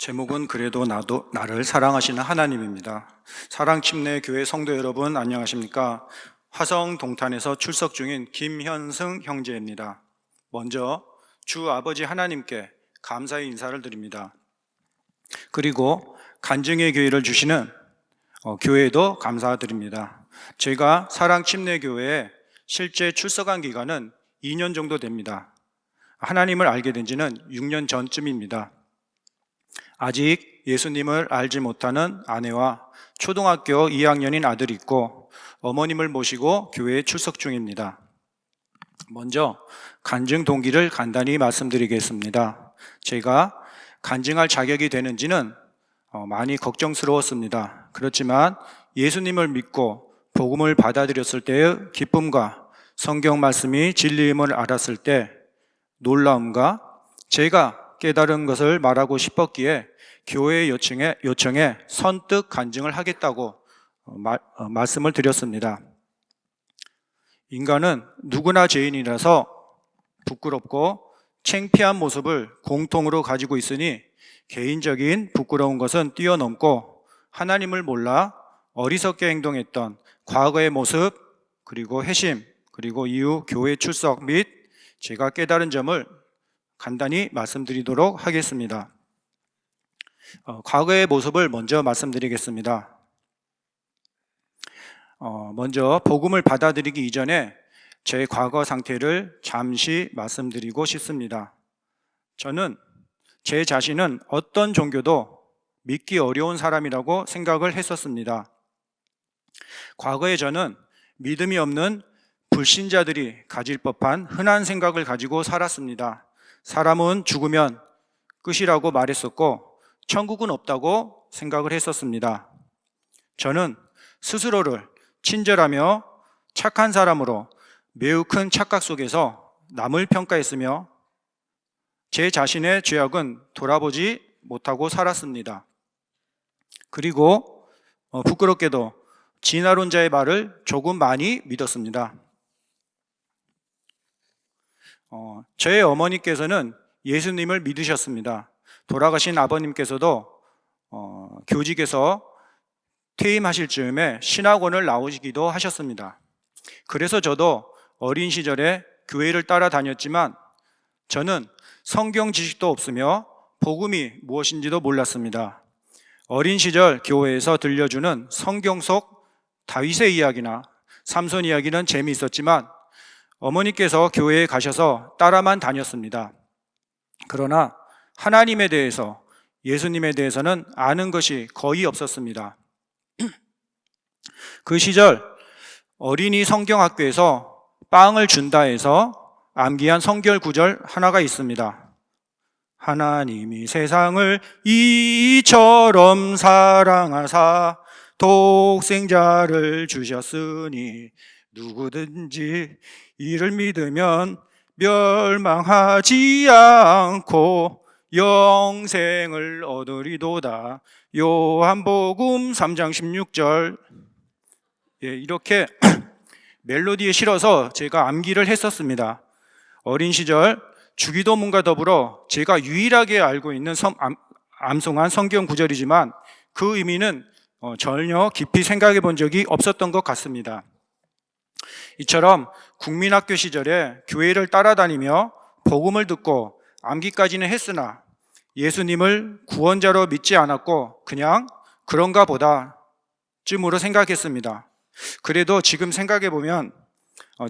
제목은 그래도 나도 나를 사랑하시는 하나님입니다. 사랑침례교회 성도 여러분 안녕하십니까? 화성 동탄에서 출석 중인 김현승 형제입니다. 먼저 주 아버지 하나님께 감사의 인사를 드립니다. 그리고 간증의 교회를 주시는 교회에도 감사드립니다. 제가 사랑침례교회에 실제 출석한 기간은 2년 정도 됩니다. 하나님을 알게 된 지는 6년 전쯤입니다. 아직 예수님을 알지 못하는 아내와 초등학교 2학년인 아들이 있고 어머님을 모시고 교회에 출석 중입니다. 먼저 간증 동기를 간단히 말씀드리겠습니다. 제가 간증할 자격이 되는지는 많이 걱정스러웠습니다. 그렇지만 예수님을 믿고 복음을 받아들였을 때의 기쁨과 성경 말씀이 진리임을 알았을 때 놀라움과 제가 깨달은 것을 말하고 싶었기에 교회 요청에 선뜻 간증을 하겠다고 말씀을 드렸습니다. 인간은 누구나 죄인이라서 부끄럽고 창피한 모습을 공통으로 가지고 있으니 개인적인 부끄러운 것은 뛰어넘고 하나님을 몰라 어리석게 행동했던 과거의 모습, 그리고 회심, 그리고 이후 교회 출석 및 제가 깨달은 점을 간단히 말씀드리도록 하겠습니다. 과거의 모습을 먼저 말씀드리겠습니다. 먼저 복음을 받아들이기 이전에 제 과거 상태를 잠시 말씀드리고 싶습니다. 저는 제 자신은 어떤 종교도 믿기 어려운 사람이라고 생각을 했었습니다. 과거에 저는 믿음이 없는 불신자들이 가질 법한 흔한 생각을 가지고 살았습니다. 사람은 죽으면 끝이라고 말했었고 천국은 없다고 생각을 했었습니다. 저는 스스로를 친절하며 착한 사람으로 매우 큰 착각 속에서 남을 평가했으며 제 자신의 죄악은 돌아보지 못하고 살았습니다. 그리고 부끄럽게도 진화론자의 말을 조금 많이 믿었습니다. 저의 어머니께서는 예수님을 믿으셨습니다. 돌아가신 아버님께서도 교직에서 퇴임하실 즈음에 신학원을 나오시기도 하셨습니다. 그래서 저도 어린 시절에 교회를 따라다녔지만 저는 성경 지식도 없으며 복음이 무엇인지도 몰랐습니다. 어린 시절 교회에서 들려주는 성경 속 다윗의 이야기나 삼손 이야기는 재미있었지만 어머니께서 교회에 가셔서 따라만 다녔습니다. 그러나 하나님에 대해서, 예수님에 대해서는 아는 것이 거의 없었습니다. 그 시절 어린이 성경학교에서 빵을 준다 해서 암기한 성경 구절 하나가 있습니다. 하나님이 세상을 이처럼 사랑하사 독생자를 주셨으니 누구든지 이를 믿으면 멸망하지 않고 영생을 얻으리도다. 요한복음 3장 16절. 이렇게 멜로디에 실어서 제가 암기를 했었습니다. 어린 시절 주기도문과 더불어 제가 유일하게 알고 있는 암송한 성경 구절이지만 그 의미는 전혀 깊이 생각해 본 적이 없었던 것 같습니다. 이처럼 국민학교 시절에 교회를 따라다니며 복음을 듣고 암기까지는 했으나 예수님을 구원자로 믿지 않았고 그냥 그런가 보다 쯤으로 생각했습니다. 그래도 지금 생각해 보면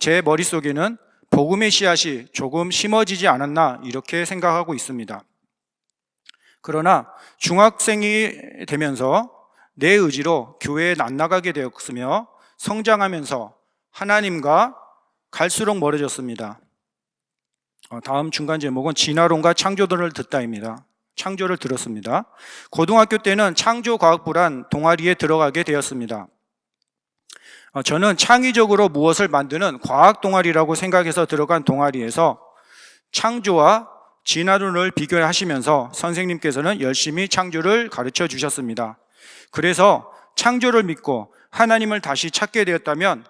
제 머릿속에는 복음의 씨앗이 조금 심어지지 않았나 이렇게 생각하고 있습니다. 그러나 중학생이 되면서 내 의지로 교회에 안 나가게 되었으며 성장하면서 하나님과 갈수록 멀어졌습니다. 다음 중간 제목은 진화론과 창조론을 듣다입니다. 창조를 들었습니다. 고등학교 때는 창조과학부란 동아리에 들어가게 되었습니다. 저는 창의적으로 무엇을 만드는 과학 동아리라고 생각해서 들어간 동아리에서 창조와 진화론을 비교하시면서 선생님께서는 열심히 창조를 가르쳐 주셨습니다. 그래서 창조를 믿고 하나님을 다시 찾게 되었다면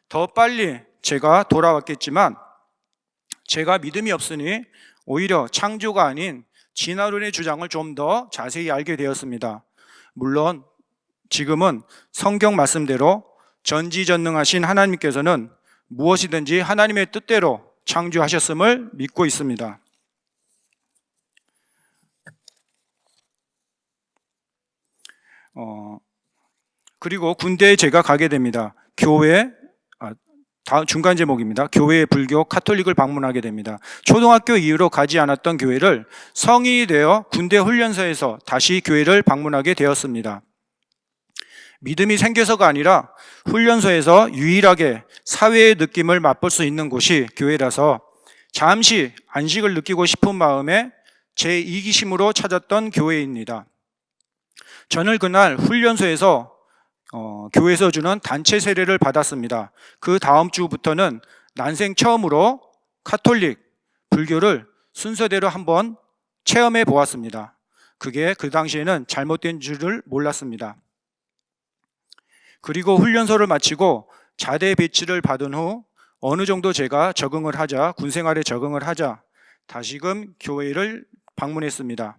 더 빨리 제가 돌아왔겠지만 제가 믿음이 없으니 오히려 창조가 아닌 진화론의 주장을 좀 더 자세히 알게 되었습니다. 물론 지금은 성경 말씀대로 전지전능하신 하나님께서는 무엇이든지 하나님의 뜻대로 창조하셨음을 믿고 있습니다. 그리고 군대에 제가 가게 됩니다. 다음 중간 제목입니다. 교회, 불교, 카톨릭을 방문하게 됩니다. 초등학교 이후로 가지 않았던 교회를 성인이 되어 군대 훈련소에서 다시 교회를 방문하게 되었습니다. 믿음이 생겨서가 아니라 훈련소에서 유일하게 사회의 느낌을 맛볼 수 있는 곳이 교회라서 잠시 안식을 느끼고 싶은 마음에 제 이기심으로 찾았던 교회입니다. 저는 그날 훈련소에서 교회에서 주는 단체 세례를 받았습니다. 그 다음 주부터는 난생 처음으로 카톨릭, 불교를 순서대로 한번 체험해 보았습니다. 그게 그 당시에는 잘못된 줄을 몰랐습니다. 그리고 훈련소를 마치고 자대 배치를 받은 후 어느 정도 제가 군 생활에 적응을 하자 다시금 교회를 방문했습니다.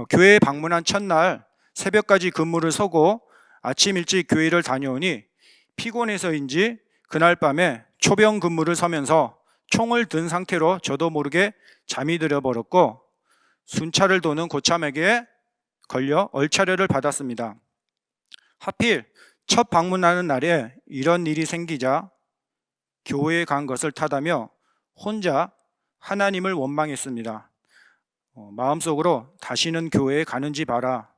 교회에 방문한 첫날 새벽까지 근무를 서고 아침 일찍 교회를 다녀오니 피곤해서인지 그날 밤에 초병 근무를 서면서 총을 든 상태로 저도 모르게 잠이 들어버렸고 순찰을 도는 고참에게 걸려 얼차려를 받았습니다. 하필 첫 방문하는 날에 이런 일이 생기자 교회에 간 것을 탓하며 혼자 하나님을 원망했습니다. 마음속으로 다시는 교회에 가는지 봐라.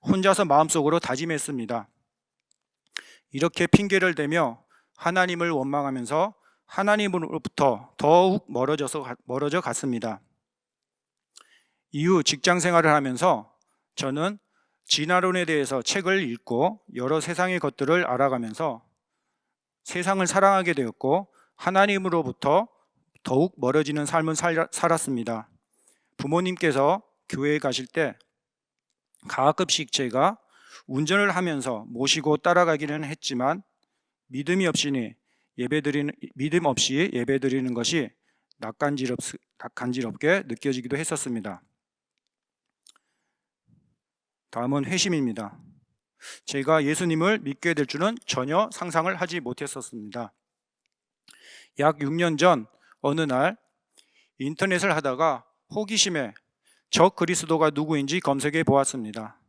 혼자서 마음속으로 다짐했습니다. 이렇게 핑계를 대며 하나님을 원망하면서 하나님으로부터 더욱 멀어져 갔습니다. 이후 직장 생활을 하면서 저는 진화론에 대해서 책을 읽고 여러 세상의 것들을 알아가면서 세상을 사랑하게 되었고 하나님으로부터 더욱 멀어지는 삶을 살았습니다. 부모님께서 교회에 가실 때 가끔씩 제가 운전을 하면서 모시고 따라가기는 했지만 믿음 없이 예배드리는 것이 낯간지럽게 느껴지기도 했었습니다. 다음은 회심입니다. 제가 예수님을 믿게 될 줄은 전혀 상상을 하지 못했었습니다. 약 6년 전 어느 날 인터넷을 하다가 호기심에 적 그리스도가 누구인지 검색해 보았습니다.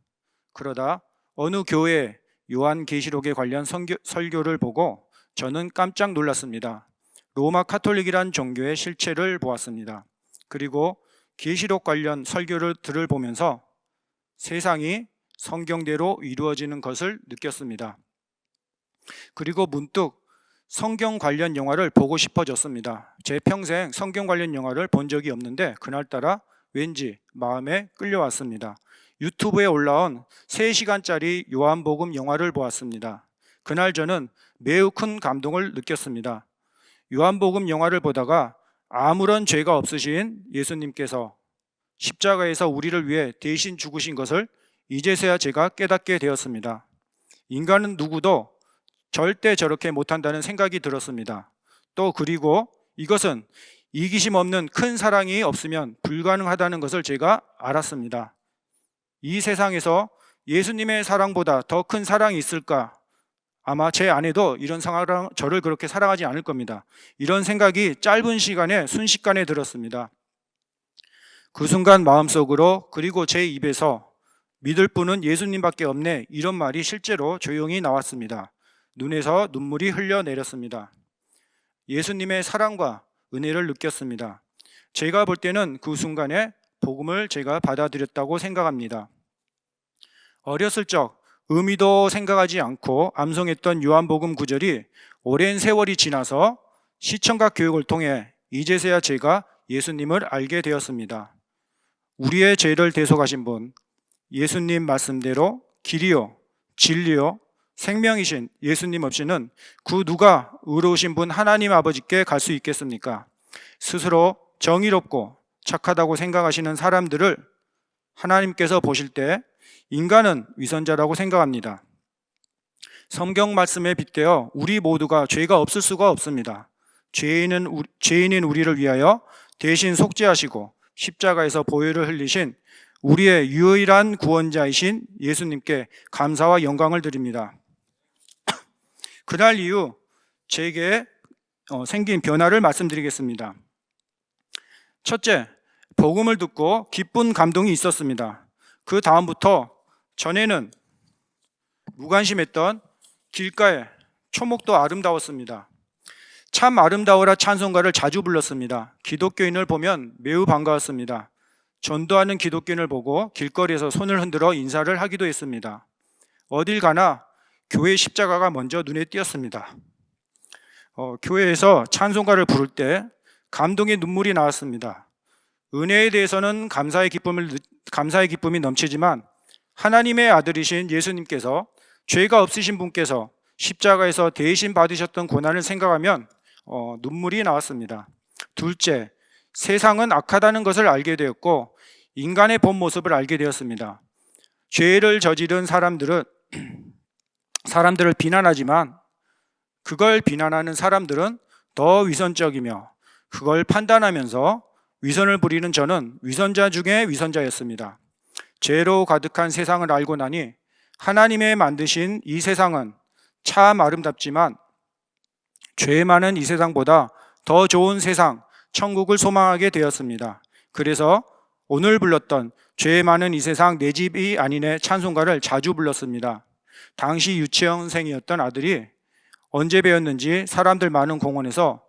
그러다 어느 교회 요한계시록에 관련 설교를 보고 저는 깜짝 놀랐습니다. 로마 카톨릭이란 종교의 실체를 보았습니다. 그리고 계시록 관련 설교를 들어보면서 세상이 성경대로 이루어지는 것을 느꼈습니다. 그리고 문득 성경 관련 영화를 보고 싶어졌습니다. 제 평생 성경 관련 영화를 본 적이 없는데 그날따라 왠지 마음에 끌려왔습니다. 유튜브에 올라온 3시간짜리 요한복음 영화를 보았습니다. 그날 저는 매우 큰 감동을 느꼈습니다. 요한복음 영화를 보다가 아무런 죄가 없으신 예수님께서 십자가에서 우리를 위해 대신 죽으신 것을 이제서야 제가 깨닫게 되었습니다. 인간은 누구도 절대 저렇게 못한다는 생각이 들었습니다. 또 그리고 이것은 이기심 없는 큰 사랑이 없으면 불가능하다는 것을 제가 알았습니다. 이 세상에서 예수님의 사랑보다 더 큰 사랑이 있을까? 아마 제 아내도 저를 그렇게 사랑하지 않을 겁니다. 이런 생각이 짧은 시간에 순식간에 들었습니다. 그 순간 마음속으로 그리고 제 입에서 믿을 분은 예수님밖에 없네 이런 말이 실제로 조용히 나왔습니다. 눈에서 눈물이 흘러내렸습니다. 예수님의 사랑과 은혜를 느꼈습니다. 제가 볼 때는 그 순간에 복음을 제가 받아들였다고 생각합니다. 어렸을 적 의미도 생각하지 않고 암송했던 요한복음 구절이 오랜 세월이 지나서 시청각 교육을 통해 이제서야 제가 예수님을 알게 되었습니다. 우리의 죄를 대속하신 분, 예수님 말씀대로 길이요, 진리요, 생명이신 예수님 없이는 그 누가 의로우신 분 하나님 아버지께 갈 수 있겠습니까? 스스로 정의롭고 착하다고 생각하시는 사람들을 하나님께서 보실 때 인간은 위선자라고 생각합니다. 성경 말씀에 빗대어 우리 모두가 죄가 없을 수가 없습니다. 죄인인 우리를 위하여 대신 속죄하시고 십자가에서 보혈을 흘리신 우리의 유일한 구원자이신 예수님께 감사와 영광을 드립니다. 그날 이후 제게 생긴 변화를 말씀드리겠습니다. 첫째, 복음을 듣고 기쁜 감동이 있었습니다. 그 다음부터 전에는 무관심했던 길가에 초목도 아름다웠습니다. 참 아름다워라 찬송가를 자주 불렀습니다. 기독교인을 보면 매우 반가웠습니다. 전도하는 기독교인을 보고 길거리에서 손을 흔들어 인사를 하기도 했습니다. 어딜 가나 교회 십자가가 먼저 눈에 띄었습니다. 교회에서 찬송가를 부를 때 감동의 눈물이 나왔습니다. 은혜에 대해서는 감사의 기쁨이 넘치지만 하나님의 아들이신 예수님께서 죄가 없으신 분께서 십자가에서 대신 받으셨던 고난을 생각하면 눈물이 나왔습니다. 둘째, 세상은 악하다는 것을 알게 되었고 인간의 본 모습을 알게 되었습니다. 죄를 저지른 사람들을 비난하지만 그걸 비난하는 사람들은 더 위선적이며 그걸 판단하면서 위선을 부리는 저는 위선자 중에 위선자였습니다. 죄로 가득한 세상을 알고 나니 하나님의 만드신 이 세상은 참 아름답지만 죄 많은 이 세상보다 더 좋은 세상, 천국을 소망하게 되었습니다. 그래서 오늘 불렀던 죄 많은 이 세상 내 집이 아니네 찬송가를 자주 불렀습니다. 당시 유치원생이었던 아들이 언제 배웠는지 사람들 많은 공원에서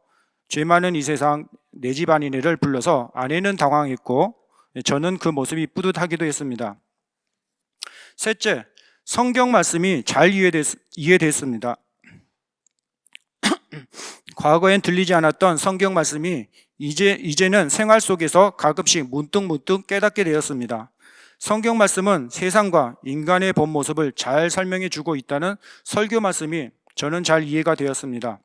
죄 많은 이 세상 내 집 아니네를 불러서 아내는 당황했고 저는 그 모습이 뿌듯하기도 했습니다. 셋째, 성경 말씀이 잘 이해됐습니다. 과거엔 들리지 않았던 성경 말씀이 이제는 생활 속에서 가끔씩 문득문득 깨닫게 되었습니다. 성경 말씀은 세상과 인간의 본 모습을 잘 설명해 주고 있다는 설교 말씀이 저는 잘 이해가 되었습니다.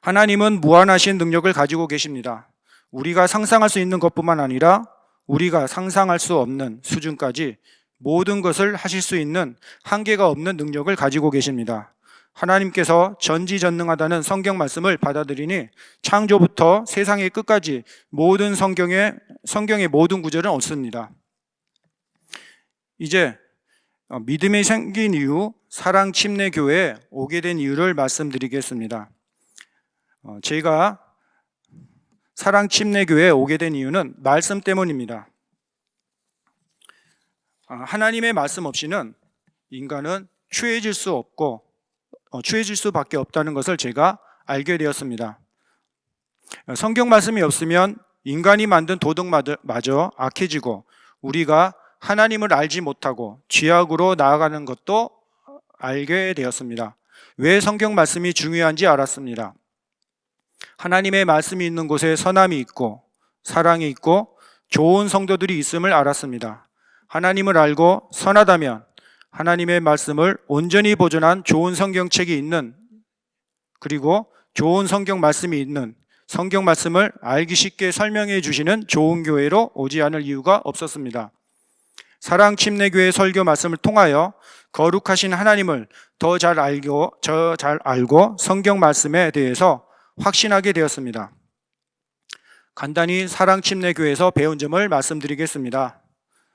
하나님은 무한하신 능력을 가지고 계십니다. 우리가 상상할 수 있는 것뿐만 아니라 우리가 상상할 수 없는 수준까지 모든 것을 하실 수 있는 한계가 없는 능력을 가지고 계십니다. 하나님께서 전지전능하다는 성경 말씀을 받아들이니 창조부터 세상의 끝까지 모든 성경의 모든 구절은 옳습니다. 이제 믿음이 생긴 이후 사랑침례교회에 오게 된 이유를 말씀드리겠습니다. 제가 사랑침례교회에 오게 된 이유는 말씀 때문입니다. 하나님의 말씀 없이는 인간은 추해질 수밖에 없다는 것을 제가 알게 되었습니다. 성경 말씀이 없으면 인간이 만든 도덕마저 악해지고 우리가 하나님을 알지 못하고 죄악으로 나아가는 것도 알게 되었습니다. 왜 성경 말씀이 중요한지 알았습니다. 하나님의 말씀이 있는 곳에 선함이 있고 사랑이 있고 좋은 성도들이 있음을 알았습니다. 하나님을 알고 선하다면 하나님의 말씀을 온전히 보존한 좋은 성경책이 있는 그리고 좋은 성경 말씀이 있는 성경 말씀을 알기 쉽게 설명해 주시는 좋은 교회로 오지 않을 이유가 없었습니다. 사랑침례교회 설교 말씀을 통하여 거룩하신 하나님을 더 잘 알고 성경 말씀에 대해서 확신하게 되었습니다. 간단히 사랑침례교회에서 배운 점을 말씀드리겠습니다.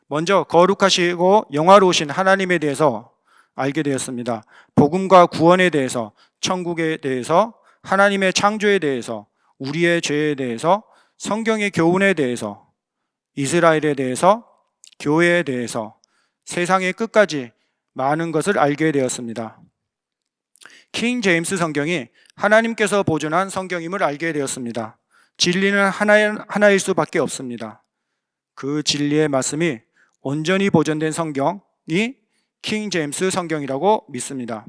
먼저 거룩하시고 영화로우신 하나님에 대해서 알게 되었습니다. 복음과 구원에 대해서, 천국에 대해서, 하나님의 창조에 대해서, 우리의 죄에 대해서, 성경의 교훈에 대해서, 이스라엘에 대해서, 교회에 대해서, 세상의 끝까지 많은 것을 알게 되었습니다. 킹 제임스 성경이 하나님께서 보존한 성경임을 알게 되었습니다. 진리는 하나일 수밖에 없습니다. 그 진리의 말씀이 온전히 보존된 성경이 킹 제임스 성경이라고 믿습니다.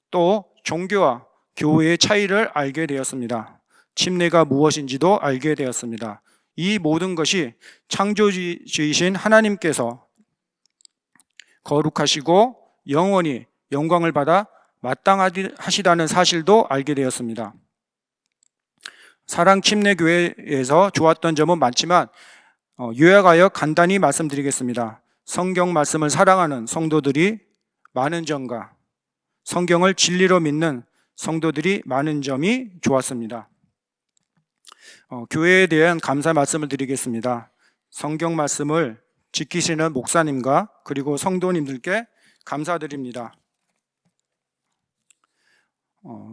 또 종교와 교회의 차이를 알게 되었습니다. 침례가 무엇인지도 알게 되었습니다. 이 모든 것이 창조주이신 하나님께서 거룩하시고 영원히 영광을 받아 마땅하시다는 사실도 알게 되었습니다. 사랑침례교회에서 좋았던 점은 많지만 요약하여 간단히 말씀드리겠습니다. 성경 말씀을 사랑하는 성도들이 많은 점과 성경을 진리로 믿는 성도들이 많은 점이 좋았습니다. 교회에 대한 감사 말씀을 드리겠습니다. 성경 말씀을 지키시는 목사님과 그리고 성도님들께 감사드립니다.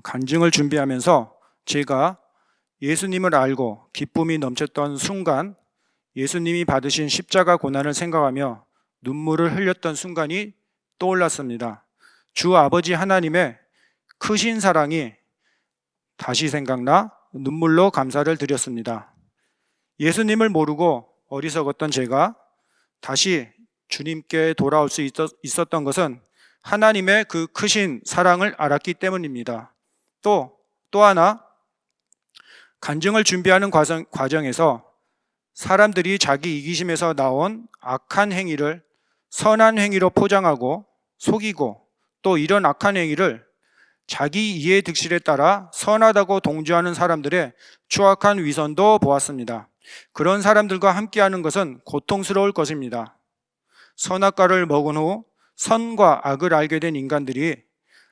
간증을 준비하면서 제가 예수님을 알고 기쁨이 넘쳤던 순간, 예수님이 받으신 십자가 고난을 생각하며 눈물을 흘렸던 순간이 떠올랐습니다. 주 아버지 하나님의 크신 사랑이 다시 생각나 눈물로 감사를 드렸습니다. 예수님을 모르고 어리석었던 제가 다시 주님께 돌아올 수 있었던 것은 하나님의 그 크신 사랑을 알았기 때문입니다. 또 하나, 간증을 준비하는 과정에서 사람들이 자기 이기심에서 나온 악한 행위를 선한 행위로 포장하고 속이고, 또 이런 악한 행위를 자기 이해 득실에 따라 선하다고 동조하는 사람들의 추악한 위선도 보았습니다. 그런 사람들과 함께하는 것은 고통스러울 것입니다. 선악과를 먹은 후 선과 악을 알게 된 인간들이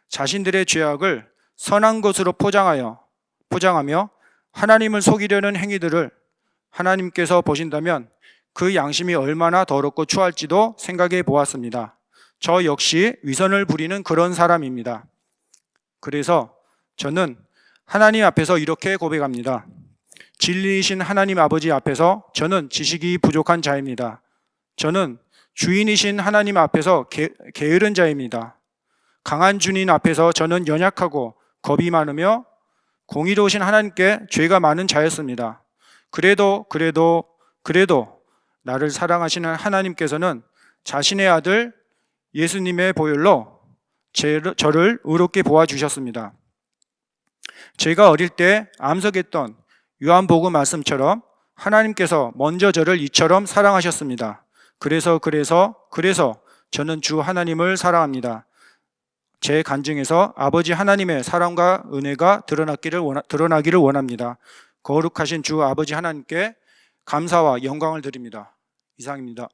자신들의 죄악을 선한 것으로 포장하며 하나님을 속이려는 행위들을 하나님께서 보신다면 그 양심이 얼마나 더럽고 추할지도 생각해 보았습니다. 저 역시 위선을 부리는 그런 사람입니다. 그래서 저는 하나님 앞에서 이렇게 고백합니다. 진리이신 하나님 아버지 앞에서 저는 지식이 부족한 자입니다. 저는 주인이신 하나님 앞에서 게으른 자입니다. 강한 주님 앞에서 저는 연약하고 겁이 많으며 공의로우신 하나님께 죄가 많은 자였습니다. 그래도 나를 사랑하시는 하나님께서는 자신의 아들 예수님의 보혈로 저를 의롭게 보아주셨습니다. 제가 어릴 때 암석했던 요한복음 말씀처럼 하나님께서 먼저 저를 이처럼 사랑하셨습니다. 그래서 저는 주 하나님을 사랑합니다. 제 간증에서 아버지 하나님의 사랑과 은혜가 드러나기를 원합니다. 거룩하신 주 아버지 하나님께 감사와 영광을 드립니다. 이상입니다.